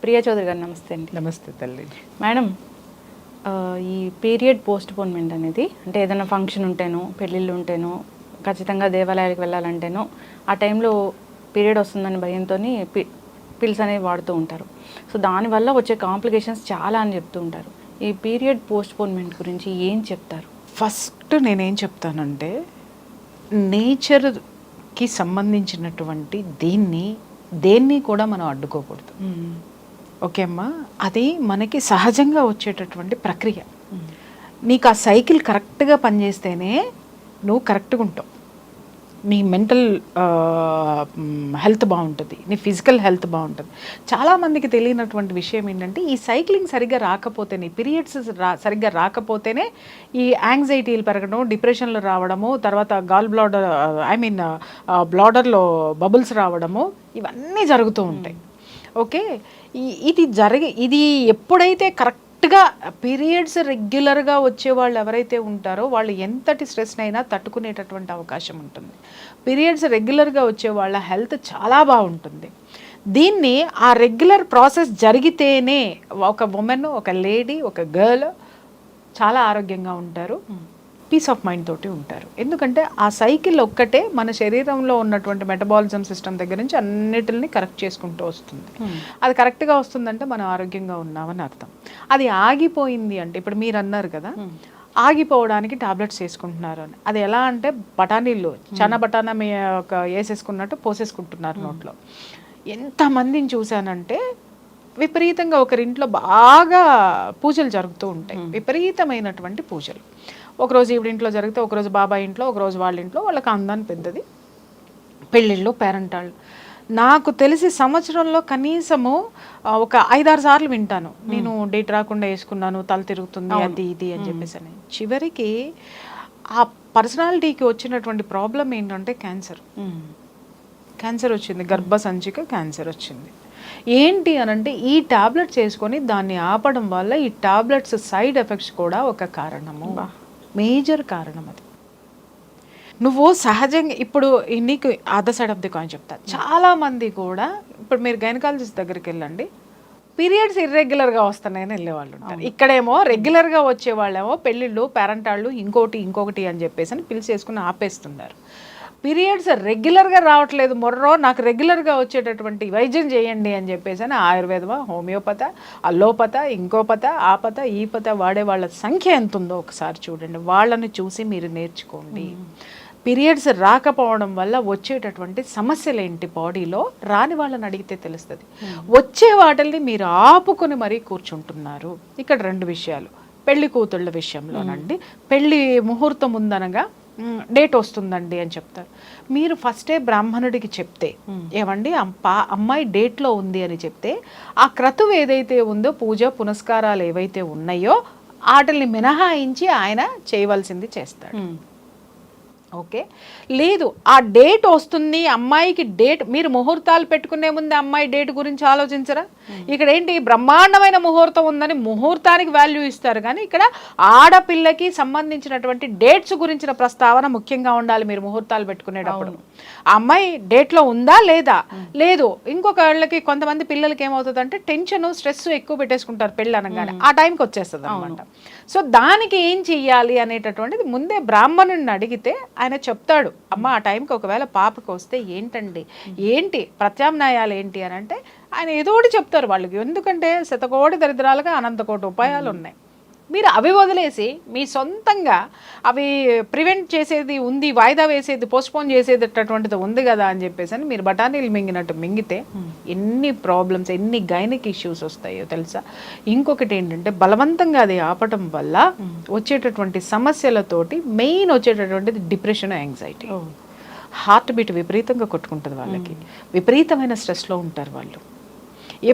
ప్రియా చౌదరి గారు నమస్తే అండి. నమస్తే తల్లి. మేడం, ఈ పీరియడ్ పోస్ట్పోన్మెంట్ అనేది అంటే ఏదైనా ఫంక్షన్ ఉంటేనో పెళ్ళిళ్ళు ఉంటేనో ఖచ్చితంగా దేవాలయాలకు వెళ్ళాలంటేనో ఆ టైంలో పీరియడ్ వస్తుందని భయంతో పిల్స్ అనేవి వాడుతూ ఉంటారు. సో దానివల్ల వచ్చే కాంప్లికేషన్స్ చాలా అని చెప్తూ ఉంటారు. ఈ పీరియడ్ పోస్ట్పోన్మెంట్ గురించి ఏం చెప్తారు? ఫస్ట్ నేనేం చెప్తానంటే, నేచర్కి సంబంధించినటువంటి దేన్ని కూడా మనం అడ్డుకోకూడదు. ఓకే అమ్మా, అది మనకి సహజంగా వచ్చేటటువంటి ప్రక్రియ. నీకు ఆ సైకిల్ కరెక్ట్గా పనిచేస్తేనే నువ్వు కరెక్ట్గా ఉంటావు. నీ మెంటల్ హెల్త్ బాగుంటుంది, నీ ఫిజికల్ హెల్త్ బాగుంటుంది. చాలామందికి తెలియనటువంటి విషయం ఏంటంటే, ఈ సైక్లింగ్ సరిగ్గా రాకపోతేనే, పీరియడ్స్ సరిగ్గా రాకపోతేనే ఈ యాంగ్జైటీలు పెరగడం, డిప్రెషన్లు రావడము, తర్వాత గాల్ బ్లాడర్ బ్లాడర్లో బబుల్స్ రావడము, ఇవన్నీ జరుగుతూ ఉంటాయి. ఓకే, ఇది ఎప్పుడైతే కరెక్ట్గా పీరియడ్స్ రెగ్యులర్గా వచ్చే వాళ్ళు ఎవరైతే ఉంటారో వాళ్ళు ఎంతటి స్ట్రెస్నైనా తట్టుకునేటటువంటి అవకాశం ఉంటుంది. పీరియడ్స్ రెగ్యులర్గా వచ్చే వాళ్ళ హెల్త్ చాలా బాగుంటుంది. దీన్ని ఆ రెగ్యులర్ ప్రాసెస్ జరిగితేనే ఒక ఉమెన్, ఒక లేడీ, ఒక గర్ల్ చాలా ఆరోగ్యంగా ఉంటారు, పీస్ ఆఫ్ మైండ్ తోటి ఉంటారు. ఎందుకంటే ఆ సైకిల్ ఒక్కటే మన శరీరంలో ఉన్నటువంటి మెటబాలిజం సిస్టమ్ దగ్గర నుంచి అన్నిటిని కరెక్ట్ చేసుకుంటూ వస్తుంది. అది కరెక్ట్గా వస్తుందంటే మనం ఆరోగ్యంగా ఉన్నామని అర్థం. అది ఆగిపోయింది అంటే, ఇప్పుడు మీరు అన్నారు కదా, ఆగిపోవడానికి టాబ్లెట్స్ వేసుకుంటున్నారు అని. అది ఎలా అంటే, బఠానీలు బఠానా వేసేసుకున్నట్టు పోసేసుకుంటున్నారు నోట్లో. ఎంతమందిని చూశానంటే, విపరీతంగా ఒకరింట్లో బాగా పూజలు జరుగుతూ ఉంటాయి, విపరీతమైనటువంటి పూజలు. ఒకరోజు ఈవిడింట్లో జరిగితే, ఒకరోజు బాబాయ్ ఇంట్లో, ఒకరోజు వాళ్ళ ఇంట్లో, వాళ్ళకి అందాన్ని పెద్దది, పెళ్ళిళ్ళు, పేరెంటాళ్ళు. నాకు తెలిసి సంవత్సరంలో కనీసము ఒక 5-6 సార్లు వింటాను, నేను డేట్ రాకుండా వేసుకున్నాను, తల తిరుగుతుంది, అది ఇది అని చెప్పేసి అని. చివరికి ఆ పర్సనాలిటీకి వచ్చినటువంటి ప్రాబ్లం ఏంటంటే క్యాన్సర్ వచ్చింది, గర్భసంచిక క్యాన్సర్ వచ్చింది. ఏంటి అనంటే, ఈ టాబ్లెట్స్ వేసుకొని దాన్ని ఆపడం వల్ల ఈ టాబ్లెట్స్ సైడ్ ఎఫెక్ట్స్ కూడా ఒక కారణము, మేజర్ కారణం. అది నువ్వు సహజంగా ఇప్పుడు నీకు other side of the coin చెప్తా. చాలామంది కూడా, ఇప్పుడు మీరు గైనకాలజిస్ట్ దగ్గరికి వెళ్ళండి, పీరియడ్స్ ఇర్రెగ్యులర్గా వస్తున్నాయని వెళ్ళేవాళ్ళు ఉంటారు. ఇక్కడేమో రెగ్యులర్గా వచ్చేవాళ్ళేమో పెళ్ళిళ్ళు, పేరెంటాళ్ళు, ఇంకొకటి అని చెప్పేసి అని పిలిచేసుకుని ఆపేస్తున్నారు. పీరియడ్స్ రెగ్యులర్గా రావట్లేదు, నాకు రెగ్యులర్గా వచ్చేటటువంటి వైద్యం చేయండి అని చెప్పేసి అని ఆయుర్వేదమా, హోమియోపత, అల్లోపత, ఇంకోపత, ఆపత, ఈ పత వాడే వాళ్ళ సంఖ్య ఎంత ఉందో ఒకసారి చూడండి. వాళ్ళని చూసి మీరు నేర్చుకోండి. పీరియడ్స్ రాకపోవడం వల్ల వచ్చేటటువంటి సమస్యలు ఏంటి బాడీలో, రాని వాళ్ళని అడిగితే తెలుస్తుంది. వచ్చే వాటిల్ని మీరు ఆపుకొని మరీ కూర్చుంటున్నారు. ఇక్కడ 2 విషయాలు. పెళ్లి కూతుళ్ళ విషయంలోనండి, పెళ్లి ముహూర్తం ఉందనగా డేట్ వస్తుందండి అని చెప్తారు. మీరు ఫస్టే బ్రాహ్మణుడికి చెప్తే, ఏమండి అమ్మాయి డేట్లో ఉంది అని చెప్తే, ఆ క్రతువు ఏదైతే ఉందో, పూజ పునస్కారాలు ఏవైతే ఉన్నాయో వాటిని మినహాయించి ఆయన చేయవలసింది చేస్తాడు. ఓకే, లేదు ఆ డేట్ వస్తుంది, అమ్మాయికి డేట్, మీరు ముహూర్తాలు పెట్టుకునే ముందు అమ్మాయి డేట్ గురించి ఆలోచించరా? ఇక్కడ ఏంటి, బ్రహ్మాండమైన ముహూర్తం ఉందని ముహూర్తానికి వాల్యూ ఇస్తారు, కానీ ఇక్కడ ఆడపిల్లకి సంబంధించినటువంటి డేట్స్ గురించిన ప్రస్తావన ముఖ్యంగా ఉండాలి మీరు ముహూర్తాలు పెట్టుకునేటప్పుడు. ఆ అమ్మాయి డేట్లో ఉందా లేదా, లేదు. ఇంకొక వాళ్ళకి, కొంతమంది పిల్లలకి ఏమవుతుందంటే టెన్షన్, స్ట్రెస్ ఎక్కువ పెట్టేసుకుంటారు పెళ్ళి అనగానే, ఆ టైంకి వచ్చేస్తుంది అనమాట. సో దానికి ఏం చెయ్యాలి అనేటటువంటిది ముందే బ్రాహ్మణుడిని అడిగితే ఆయన చెప్తాడు. అమ్మ ఆ టైంకి ఒకవేళ పాపకి వస్తే ఏంటి ప్రత్యామ్నాయాలు ఏంటి అని అంటే, ఆయన ఏదో ఒకటి చెప్తారు వాళ్ళకి. ఎందుకంటే శతకోటి దరిద్రాలుగా అనంతకోటి ఉపాయాలు ఉన్నాయి. మీరు అవి వదిలేసి మీ సొంతంగా అవి ప్రివెంట్ చేసేది ఉంది, వాయిదా వేసేది, పోస్ట్పోన్ చేసేటటువంటిది ఉంది కదా అని చెప్పేసి అని మీరు బఠానీలు మింగినట్టు మింగితే ఎన్ని ప్రాబ్లమ్స్, ఎన్ని గైనిక్ ఇష్యూస్ వస్తాయో తెలుసా. ఇంకొకటి ఏంటంటే, బలవంతంగా అది ఆపటం వల్ల వచ్చేటటువంటి సమస్యలతోటి మెయిన్ వచ్చేటటువంటిది డిప్రెషన్, యాంగ్జైటీ, హార్ట్ బీట్ విపరీతంగా కొట్టుకుంటుంది వాళ్ళకి, విపరీతమైన స్ట్రెస్లో ఉంటారు వాళ్ళు.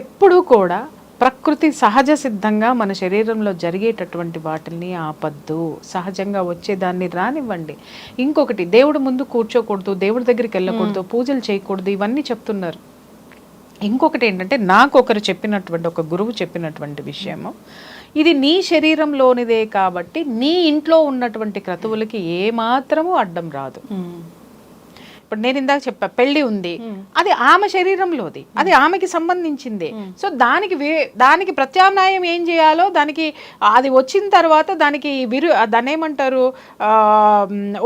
ఎప్పుడూ కూడా ప్రకృతి సహజ సిద్ధంగా మన శరీరంలో జరిగేటటువంటి వాటిని ఆపద్దు, సహజంగా వచ్చేదాన్ని రానివ్వండి. ఇంకొకటి, దేవుడు ముందు కూర్చోకూడదు, దేవుడి దగ్గరికి వెళ్ళకూడదు, పూజలు చేయకూడదు, ఇవన్నీ చెప్తున్నారు. ఇంకొకటి ఏంటంటే, నాకు ఒకరు చెప్పినటువంటి, ఒక గురువు చెప్పినటువంటి విషయము, ఇది నీ శరీరంలోనిదే కాబట్టి నీ ఇంట్లో ఉన్నటువంటి క్రతువులకి ఏమాత్రము అడ్డం రాదు. ఇప్పుడు నేను ఇందాక చెప్పా పెళ్లి ఉంది, అది ఆమె శరీరంలోది, అది ఆమెకి సంబంధించింది. సో దానికి ప్రత్యామ్నాయం ఏం చేయాలో, దానికి అది వచ్చిన తర్వాత దానికి దాన్ని ఏమంటారు,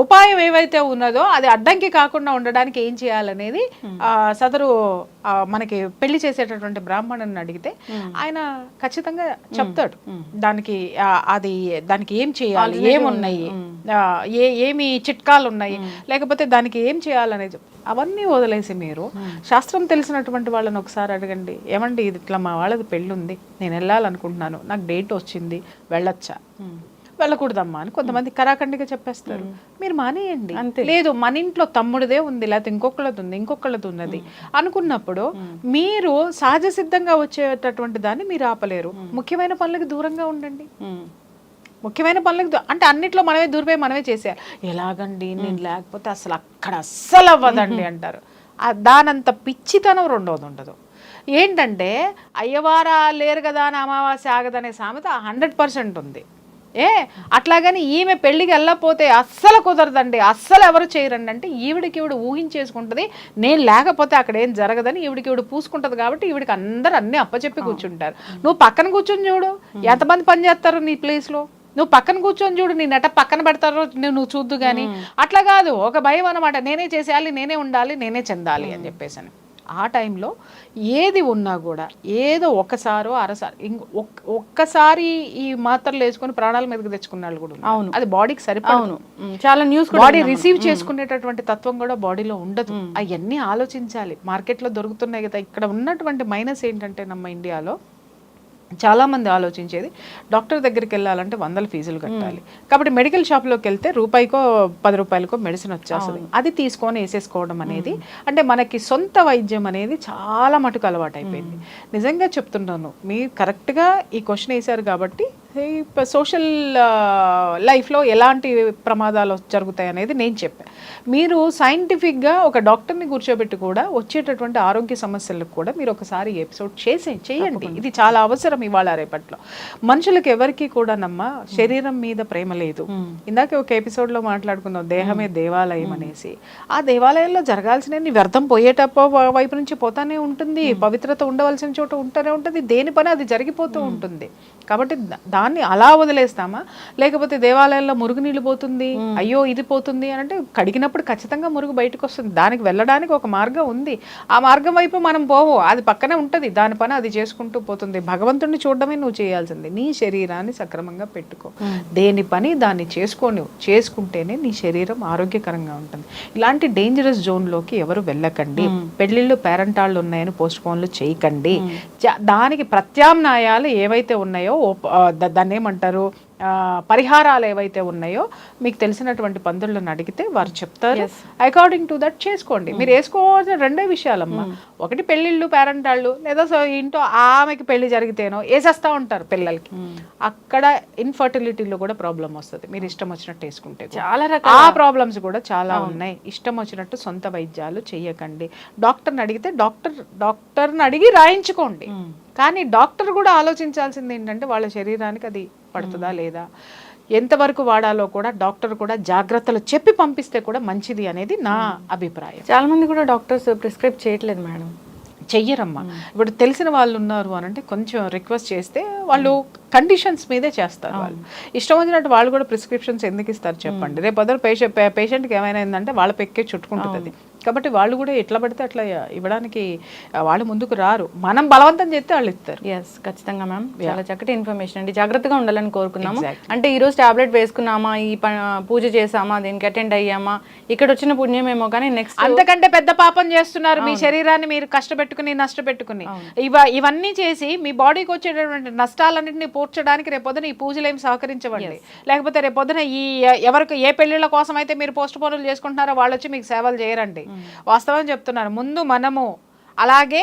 ఉపాయం ఏవైతే ఉన్నదో అది అడ్డంకి కాకుండా ఉండడానికి ఏం చేయాలనేది సదరు మనకి పెళ్లి చేసేటటువంటి బ్రాహ్మణుని అడిగితే ఆయన ఖచ్చితంగా చెప్తాడు. దానికి ఏం చేయాలి, ఏమున్నాయి, ఏమి చిట్కాలు ఉన్నాయి, లేకపోతే దానికి ఏం చేయాలనేది అవన్నీ వదిలేసి మీరు శాస్త్రం తెలిసినటువంటి వాళ్ళని ఒకసారి అడగండి. ఏమండి ఇది ఇట్లా మా వాళ్ళది పెళ్ళి ఉంది, నేను వెళ్ళాలనుకుంటున్నాను, నాకు డేట్ వచ్చింది, వెళ్ళొచ్చా, వెళ్ళకూడదమ్మా అని కొంతమంది కరాఖండిగా చెప్పేస్తారు. మీరు మానేయండి. లేదు మన ఇంట్లో తమ్ముడిదే ఉంది, లేకపోతే ఇంకొకళ్ళది ఉన్నది అనుకున్నప్పుడు మీరు సహజ సిద్ధంగా వచ్చేటటువంటి దాన్ని మీరు ఆపలేరు. ముఖ్యమైన పనులకు దూరంగా ఉండండి. ముఖ్యమైన పనులకు అంటే అన్నిట్లో మనమే దూరిపోయి మనమే చేసేయాలి. ఎలాగండి నేను లేకపోతే అసలు అక్కడ అస్సలు అవ్వదండి అంటారు. దానంత పిచ్చితనం రెండోది ఉండదు. ఏంటంటే అయ్యవారా లేరు కదా అని అమావాస్య ఆగదనే సామెత 100% ఉంది. అట్లాగని ఈమె పెళ్ళికి వెళ్ళకపోతే అస్సలు కుదరదండి, అస్సలు ఎవరు చేయరండి అంటే ఈవిడికి ఊహించేసుకుంటుంది నేను లేకపోతే అక్కడ ఏం జరగదని. ఈవిడికి పూసుకుంటుంది కాబట్టి ఈవిడికి అందరు అన్ని అప్పచెప్పి కూర్చుంటారు. నువ్వు పక్కన కూర్చొని చూడు ఎంతమంది పని చేస్తారు నీ ప్లేస్లో. నువ్వు పక్కన కూర్చొని చూడు, నీ నెట పక్కన పెడతారో నువ్వు చూద్దు కానీ. అట్లా కాదు, ఒక భయం అనమాట, నేనే చేసేయాలి, నేనే ఉండాలి, నేనే చెందాలి అని చెప్పేసి. ఆ టైంలో ఏది ఉన్నా కూడా ఏదో ఒకసారో ఒక్కసారి ఈ మాత్రలు వేసుకొని ప్రాణాల మీదకి తెచ్చుకున్న వాళ్ళు కూడా. అవును, అది బాడీకి సరిపోను. చాలా న్యూస్ బాడీ రిసీవ్ చేసుకునేటటువంటి తత్వం కూడా బాడీలో ఉండదు. అవన్నీ ఆలోచించాలి. మార్కెట్లో దొరుకుతున్నాయి కదా. ఇక్కడ ఉన్నటువంటి మైనస్ ఏంటంటే ನಮ್ಮ ఇండియాలో చాలామంది ఆలోచించేది డాక్టర్ దగ్గరికి వెళ్ళాలంటే 100 ఫీజులు కట్టాలి కాబట్టి మెడికల్ షాప్లోకి వెళ్తే రూపాయికో 10 రూపాయలకో మెడిసిన్ వచ్చేస్తుంది. అది తీసుకొని వేసేసుకోవడం అనేది, అంటే మనకి సొంత వైద్యం అనేది చాలా మటుకు అలవాటు అయిపోయింది. నిజంగా చెప్తున్నాను, మీరు కరెక్ట్గా ఈ క్వశ్చన్ వేశారు కాబట్టి సోషల్ లైఫ్లో ఎలాంటి ప్రమాదాలు జరుగుతాయి అనేది నేను చెప్పాను. మీరు సైంటిఫిక్గా ఒక డాక్టర్ని కూర్చోబెట్టి కూడా వచ్చేటటువంటి ఆరోగ్య సమస్యలకు కూడా మీరు ఒకసారి ఎపిసోడ్ చేయండి. ఇది చాలా అవసరం ఇవాళ రేపట్లో. మనుషులకు ఎవరికి కూడా శరీరం మీద ప్రేమ లేదు. ఇందాక ఒక ఎపిసోడ్లో మాట్లాడుకున్నాం దేహమే దేవాలయం అనేసి. ఆ దేవాలయంలో జరగాల్సిన వ్యర్థం పోయేటప్పో వైపు నుంచి పోతానే ఉంటుంది, పవిత్రత ఉండవలసిన చోట ఉంటూనే ఉంటుంది, దేని పని అది జరిగిపోతూ ఉంటుంది. కాబట్టి దాన్ని అలా వదిలేస్తామా, లేకపోతే దేవాలయంలో మురుగునీళ్ళు పోతుంది, అయ్యో ఇది పోతుంది అని అంటే కడిగినప్పుడు ఖచ్చితంగా మురుగు బయటకు వస్తుంది. దానికి వెళ్ళడానికి ఒక మార్గం ఉంది. ఆ మార్గం వైపు మనం పోవు, అది పక్కనే ఉంటుంది, దాని పని అది చేసుకుంటూ పోతుంది. భగవంతుడిని చూడడమే నువ్వు చేయాల్సింది. నీ శరీరాన్ని సక్రమంగా పెట్టుకో, దేని పని దాన్ని చేసుకుంటేనే నీ శరీరం ఆరోగ్యకరంగా ఉంటుంది. ఇలాంటి డేంజరస్ జోన్లోకి ఎవరు వెళ్ళకండి. పెళ్లిళ్ళు పేరెంటాళ్ళు ఉన్నాయని పోస్ట్ పోన్లు చేయకండి. దానికి ప్రత్యామ్నాయాలు ఏవైతే ఉన్నాయో దాన్ని ఏమంటారు, పరిహారాలు ఏవైతే ఉన్నాయో మీకు తెలిసినటువంటి పందులను అడిగితే వారు చెప్తారు. అకార్డింగ్ టు దట్ చేసుకోండి. మీరు వేసుకోవాల్సిన 2 విషయాలమ్మా. ఒకటి పెళ్ళిళ్ళు పేరెంటాళ్ళు, లేదా ఇంట్లో ఆమెకి పెళ్లి జరిగితేనో వేసేస్తూ ఉంటారు పిల్లలకి. అక్కడ ఇన్ఫర్టిలిటీలో కూడా ప్రాబ్లం వస్తుంది. మీరు ఇష్టం వచ్చినట్టు వేసుకుంటే చాలా ఆ ప్రాబ్లమ్స్ కూడా చాలా ఉన్నాయి. ఇష్టం వచ్చినట్టు సొంత వైద్యాలు చేయకండి. డాక్టర్ని అడిగితే డాక్టర్ని అడిగి రాయించుకోండి. కానీ డాక్టర్ కూడా ఆలోచించాల్సింది ఏంటంటే వాళ్ళ శరీరానికి అది పడుతుందా లేదా, ఎంతవరకు వాడాలో కూడా డాక్టర్ కూడా జాగ్రత్తలు చెప్పి పంపిస్తే కూడా మంచిది అనేది నా అభిప్రాయం. చాలా మంది కూడా డాక్టర్స్ ప్రిస్క్రైబ్ చేయట్లేదు మేడం. చెయ్యరమ్మా. ఇప్పుడు తెలిసిన వాళ్ళు ఉన్నారు అని అంటే కొంచెం రిక్వెస్ట్ చేస్తే వాళ్ళు కండిషన్స్ మీదే చేస్తారు. వాళ్ళు ఇష్టం వచ్చినట్టు వాళ్ళు కూడా ప్రిస్క్రిప్షన్స్ ఎందుకు ఇస్తారు చెప్పండి. రేపు పొద్దున పేషెంట్కి ఏమైనా ఏంటంటే వాళ్ళ పెక్కే చుట్టుకుంటుంది. కాబట్టి వాళ్ళు కూడా ఎట్లా పడితే అట్లా ఇవ్వడానికి వాళ్ళు ముందుకు రారు. మనం బలవంతం చేస్తే వాళ్ళు ఇస్తారు. ఎస్, ఖచ్చితంగా మ్యామ్. చాలా చక్కటి ఇన్ఫర్మేషన్ అండి. జాగ్రత్తగా ఉండాలని కోరుకున్నాము. అంటే ఈ రోజు టాబ్లెట్ వేసుకున్నామా, ఈ పూజ చేసామా, దీనికి అటెండ్ అయ్యామా, ఇక్కడ వచ్చిన పుణ్యమేమో కానీ నెక్స్ట్ అంతకంటే పెద్ద పాపం చేస్తున్నారు. మీ శరీరాన్ని మీరు కష్టపెట్టుకుని నష్టపెట్టుకుని ఇవన్నీ చేసి మీ బాడీకి వచ్చేటటువంటి నష్టాలన్నింటినీ పూడ్చడానికి రేపొద్దున ఈ పూజలు ఏమి సహకరించవండి. లేకపోతే రేపొద్దున ఈ ఎవరికి ఏ పెళ్లిళ్ళ కోసం అయితే మీరు పోస్ట్ పోన్లు చేసుకుంటున్నారో వాళ్ళు వచ్చి మీకు సేవలు చేయరండి. వాస్తవం చెప్తున్నారు. ముందు మనము అలాగే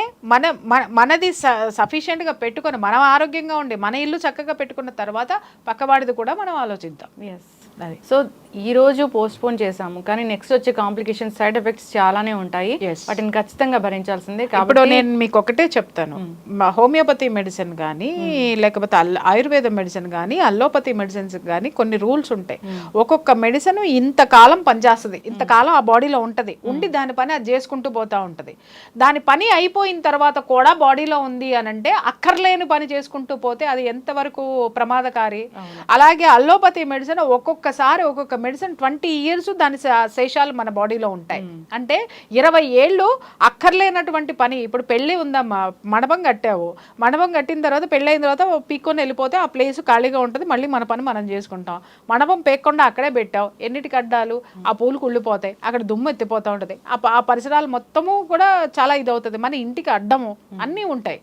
మనది సఫిషియెంట్గా పెట్టుకొని మనం ఆరోగ్యంగా ఉండి మన ఇల్లు చక్కగా పెట్టుకున్న తర్వాత పక్కవాడిది కూడా మనం ఆలోచిద్దాం. ఎస్. అది సో ఈ రోజు పోస్ట్ పోన్ చేసాము, కానీ నెక్స్ట్ వచ్చే కాంప్లికేషన్స్, సైడ్ ఎఫెక్ట్స్ చాలానే ఉంటాయి. Yes. వాటిని ఖచ్చితంగా భరించాల్సిందే. ఇప్పుడు కాబట్టి నేను మీకు ఒకటే చెప్తాను, హోమియోపతి మెడిసిన్ కానీ లేకపోతే ఆయుర్వేద మెడిసిన్ కానీ అల్లోపతి మెడిసిన్స్ కానీ కొన్ని రూల్స్ ఉంటాయి. ఒక్కొక్క మెడిసిన్ ఇంతకాలం పనిచేస్తుంది, ఇంతకాలం ఆ బాడీలో ఉంటుంది, ఉండి దాని పని అది చేసుకుంటూ పోతా ఉంటుంది. దాని పని అయిపోయిన తర్వాత కూడా బాడీలో ఉంది అని అంటే అక్కర్లేని పని చేసుకుంటూ పోతే అది ఎంతవరకు ప్రమాదకారి. అలాగే అల్లోపతి మెడిసిన్ ఒక్కొక్కసారి ఒక్కొక్క మెడిసిన్ 20 years దాని శేషాలు మన బాడీలో ఉంటాయి. అంటే 20 ఏళ్ళు అక్కర్లేనటువంటి పని. ఇప్పుడు పెళ్ళి ఉందమ్మా, మండపం కట్టావు, మండపం కట్టిన తర్వాత పెళ్ళి అయిన తర్వాత పీక్కొని వెళ్ళిపోతే ఆ ప్లేస్ ఖాళీగా ఉంటుంది, మళ్ళీ మన పని మనం చేసుకుంటాం. మండపం పేక్కుండా అక్కడే పెట్టావు, ఎన్నిటికి అడ్డాలు, ఆ పూలు కుళ్ళిపోతాయి, అక్కడ దుమ్ము ఎత్తిపోతూ ఉంటుంది, ఆ పరిసరాలు మొత్తము కూడా చాలా ఇదవుతుంది, మన ఇంటికి అడ్డము అన్నీ ఉంటాయి.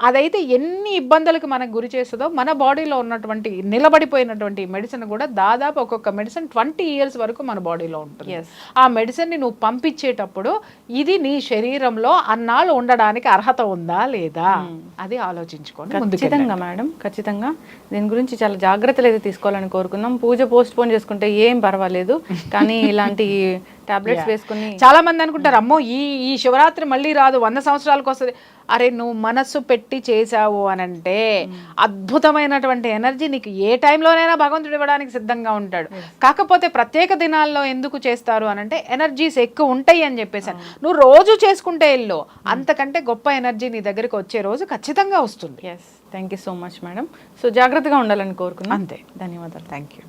అదైతే ఎన్ని ఇబ్బందులకు మనకు గురి చేస్తుందో మన బాడీలో ఉన్నటువంటి నిలబడిపోయినటువంటి మెడిసిన్ కూడా దాదాపు ఒక్కొక్క మెడిసిన్ 20 years వరకు మన బాడీలో ఉంటుంది. ఆ మెడిసిన్ని నువ్వు పంపించేటప్పుడు ఇది నీ శరీరంలో అన్నాళ్ళు ఉండడానికి అర్హత ఉందా లేదా అది ఆలోచించుకోండి. ఖచ్చితంగా మేడం, ఖచ్చితంగా దీని గురించి చాలా జాగ్రత్తలు అయితే తీసుకోవాలని కోరుకుందాం. పూజ పోస్ట్ పోన్ చేసుకుంటే ఏం పర్వాలేదు, కానీ ఇలాంటి టాబ్లెట్స్ వేసుకుని చాలా మంది అనుకుంటారు అమ్మో ఈ శివరాత్రి మళ్ళీ రాదు, 100 సంవత్సరాలకు వస్తుంది. అరే నువ్వు మనస్సు పెట్టి చేసావు అని అంటే అద్భుతమైనటువంటి ఎనర్జీ నీకు ఏ టైంలోనైనా భగవంతుడు ఇవ్వడానికి సిద్ధంగా ఉంటాడు. కాకపోతే ప్రత్యేక దినాల్లో ఎందుకు చేస్తారు అని అంటే ఎనర్జీస్ ఎక్కువ ఉంటాయి అని చెప్పేసాను. నువ్వు రోజు చేసుకుంటే ఇల్లు అంతకంటే గొప్ప ఎనర్జీ నీ దగ్గరికి వచ్చే రోజు ఖచ్చితంగా వస్తుంది. Thank you so much madam. So జాగ్రత్తగా ఉండాలని కోరుకున్నాను. అంతే, ధన్యవాదాలు. Thank you.